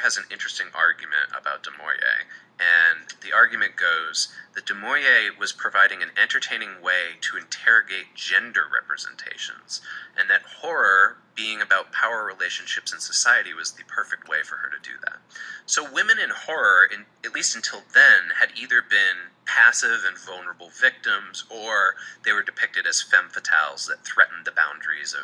has an interesting argument about Du Maurier, and the argument goes that Du Maurier was providing an entertaining way to interrogate gender representations, and that horror, being about power relationships in society, was the perfect way for her to do that. So women in horror, at least until then, had either been passive and vulnerable victims, or they were depicted as femme fatales that threatened the boundaries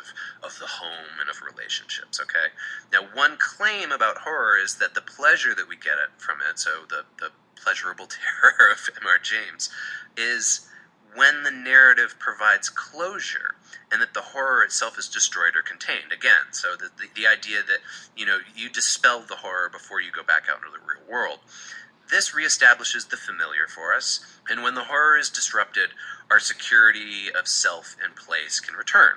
of the home and of relationships, okay? Now, one claim about horror is that the pleasure that we get from it, so the pleasurable terror of M.R. James, is when the narrative provides closure, and that the horror itself is destroyed or contained. Again, so the idea that, you dispel the horror before you go back out into the real world. This reestablishes the familiar for us, and when the horror is disrupted, our security of self and place can return.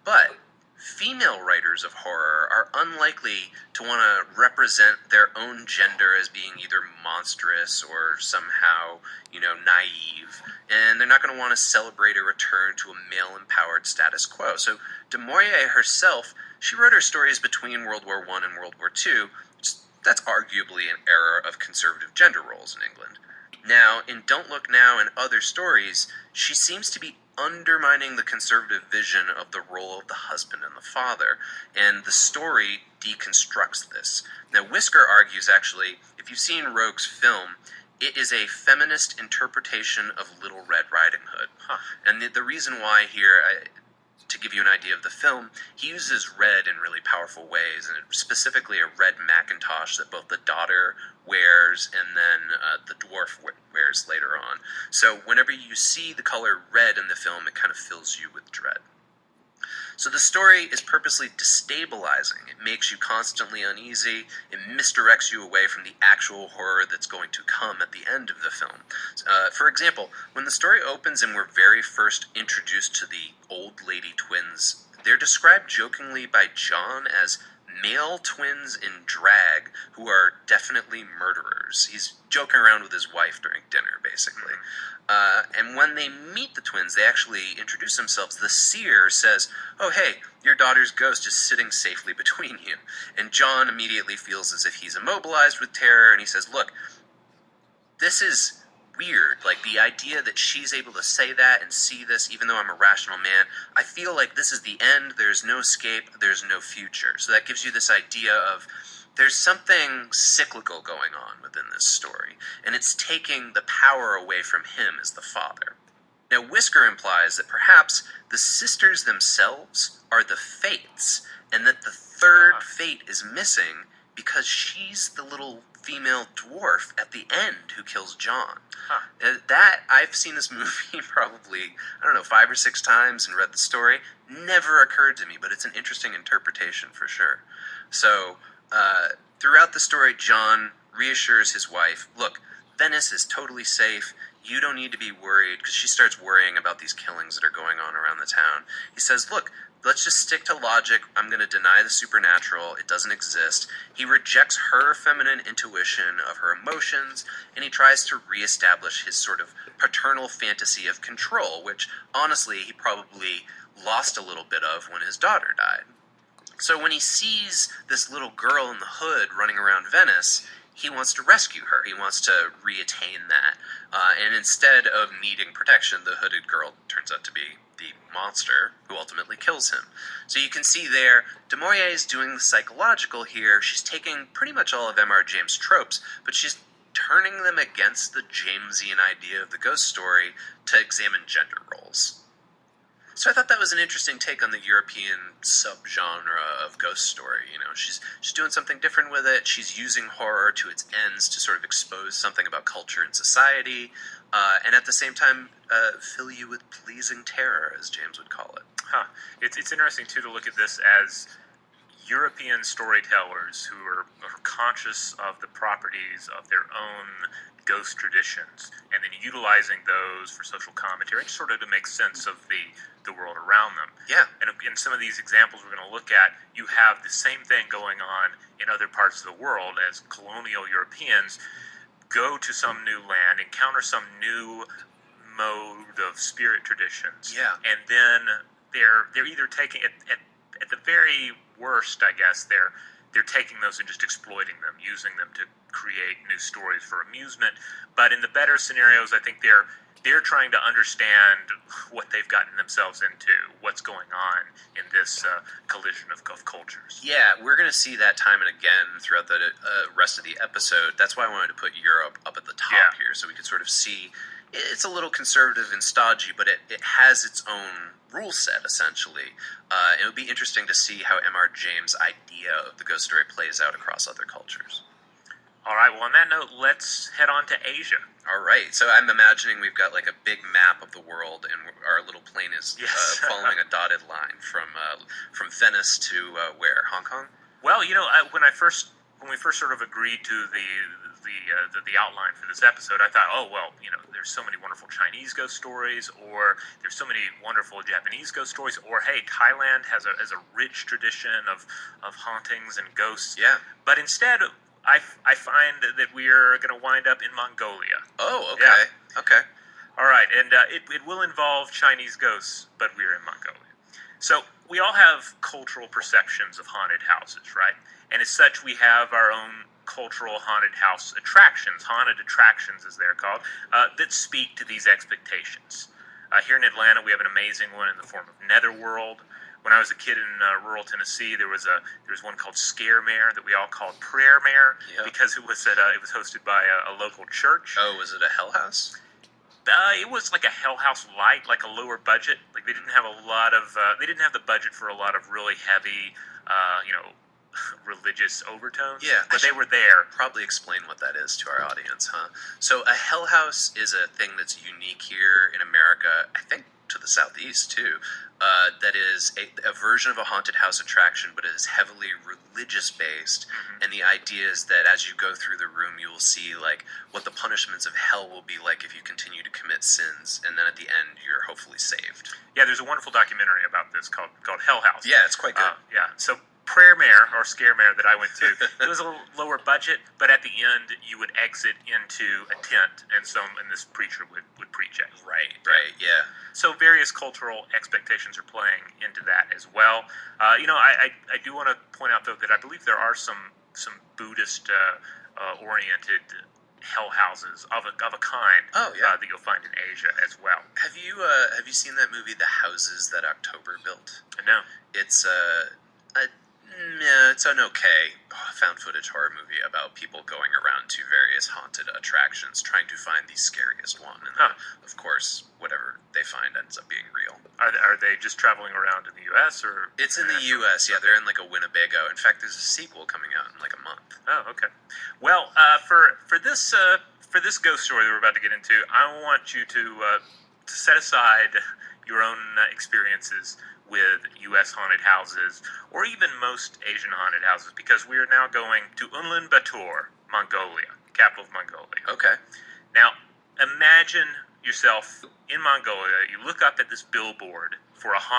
But female writers of horror are unlikely to want to represent their own gender as being either monstrous or somehow, naive, and they're not going to want to celebrate a return to a male-empowered status quo. So Du Maurier herself, she wrote her stories between World War I and World War II. That's arguably an era of conservative gender roles in England. Now, in Don't Look Now and other stories, she seems to be undermining the conservative vision of the role of the husband and the father, and the story deconstructs this. Now, Whisker argues, actually, if you've seen Rogue's film, it is a feminist interpretation of Little Red Riding Hood. And the reason why here, to give you an idea of the film, he uses red in really powerful ways, and specifically a red Macintosh that both the daughter wears and then the dwarf wears later on. So whenever you see the color red in the film, it kind of fills you with dread. So the story is purposely destabilizing. It makes you constantly uneasy. It misdirects you away from the actual horror that's going to come at the end of the film. For example, when the story opens and we're very first introduced to the old lady twins, they're described jokingly by John as male twins in drag who are definitely murderers. He's joking around with his wife during dinner, basically. And when they meet the twins, they actually introduce themselves. The seer says, "Oh, hey, your daughter's ghost is sitting safely between you." And John immediately feels as if he's immobilized with terror, and he says, "Look, this is weird. Like, the idea that she's able to say that and see this, even though I'm a rational man, I feel like this is the end. There's no escape. There's no future." So that gives you this idea of there's something cyclical going on within this story, and it's taking the power away from him as the father. Now, Whisker implies that perhaps the sisters themselves are the fates, and that the third fate is missing because she's the little female dwarf at the end who kills John. That, I've seen this movie probably, 5 or 6 times and read the story. Never occurred to me, but it's an interesting interpretation for sure. So, throughout the story, John reassures his wife, "Look, Venice is totally safe. You don't need to be worried," because she starts worrying about these killings that are going on around the town. He says, "Look, let's just stick to logic. I'm going to deny the supernatural. It doesn't exist." He rejects her feminine intuition of her emotions, and he tries to reestablish his sort of paternal fantasy of control, which, honestly, he probably lost a little bit of when his daughter died. So when he sees this little girl in the hood running around Venice, he wants to rescue her. He wants to reattain that. And instead of needing protection, the hooded girl turns out to be the monster who ultimately kills him. So you can see there, Du Maurier is doing the psychological here. She's taking pretty much all of M.R. James' tropes, but she's turning them against the Jamesian idea of the ghost story to examine gender roles. So I thought that was an interesting take on the European subgenre of ghost story. She's doing something different with it. She's using horror to its ends to sort of expose something about culture and society, and at the same time fill you with pleasing terror, as James would call it. It's interesting, too, to look at this as European storytellers who are conscious of the properties of their own ghost traditions, and then utilizing those for social commentary, just sort of to make sense of the world around them. Yeah. And in some of these examples we're going to look at, you have the same thing going on in other parts of the world as colonial Europeans go to some new land, encounter some new mode of spirit traditions. Yeah. And then they're either taking, at the very worst, I guess, they're they're taking those and just exploiting them, using them to create new stories for amusement. But in the better scenarios, I think they're trying to understand what they've gotten themselves into, what's going on in this collision of cultures. Yeah, we're going to see that time and again throughout the rest of the episode. That's why I wanted to put Europe up at the top here, so we could sort of see. It's a little conservative and stodgy, but it has its own rule set, essentially. It would be interesting to see how M.R. James' idea of the ghost story plays out across other cultures. All right, well, on that note, let's head on to Asia. All right, so I'm imagining we've got like a big map of the world, and our little plane is following a dotted line from Venice to where? Hong Kong? Well, when we first sort of agreed to the outline for this episode, I thought, oh well, there's so many wonderful Chinese ghost stories, or there's so many wonderful Japanese ghost stories, or hey, Thailand has a rich tradition of hauntings and ghosts. Yeah. But instead, I find that we are going to wind up in Mongolia. Oh, okay. Yeah. Okay. All right, and it will involve Chinese ghosts, but we're in Mongolia. So we all have cultural perceptions of haunted houses, right? And as such, we have our own cultural haunted house attractions, haunted attractions as they're called, that speak to these expectations. Here in Atlanta, we have an amazing one in the form of Netherworld. When I was a kid in rural Tennessee, there was one called Scaremare that we all called Prayer Mare, because it was hosted by a local church. Oh, was it a hell house? It was like a Hell House light, like a lower budget. Like they didn't have they didn't have the budget for a lot of really heavy, religious overtones. Yeah, but they were there. Probably explain what that is to our audience, huh? So a hell house is a thing that's unique here in America, I think to the southeast too. That is a version of a haunted house attraction, but it is heavily religious based. Mm-hmm. And the idea is that as you go through the room, you will see like what the punishments of hell will be like if you continue to commit sins, and then at the end you're hopefully saved. Yeah, there's a wonderful documentary about this called Hell House. Yeah, it's quite good. So Prayer Mare, or Scaremare, that I went to, it was a little lower budget, but at the end you would exit into a tent, and this preacher would preach at you. Right, yeah. So various cultural expectations are playing into that as well. I do want to point out, though, that I believe there are some Buddhist oriented hell houses of a kind. Oh, yeah. That you'll find in Asia as well. Have you seen that movie, The Houses That October Built? No. It's an okay found footage horror movie about people going around to various haunted attractions trying to find the scariest one, and then, of course, whatever they find ends up being real. Are they just traveling around in the U.S. or? It's in the U.S. Yeah, they're in like a Winnebago. In fact, there's a sequel coming out in like a month. Oh, okay. Well, for this ghost story that we're about to get into, I want you to set aside your own experiences with U.S. haunted houses, or even most Asian haunted houses, because we are now going to Ulaanbaatar, Mongolia, capital of Mongolia. Okay. Now, imagine yourself in Mongolia. You look up at this billboard for a haunted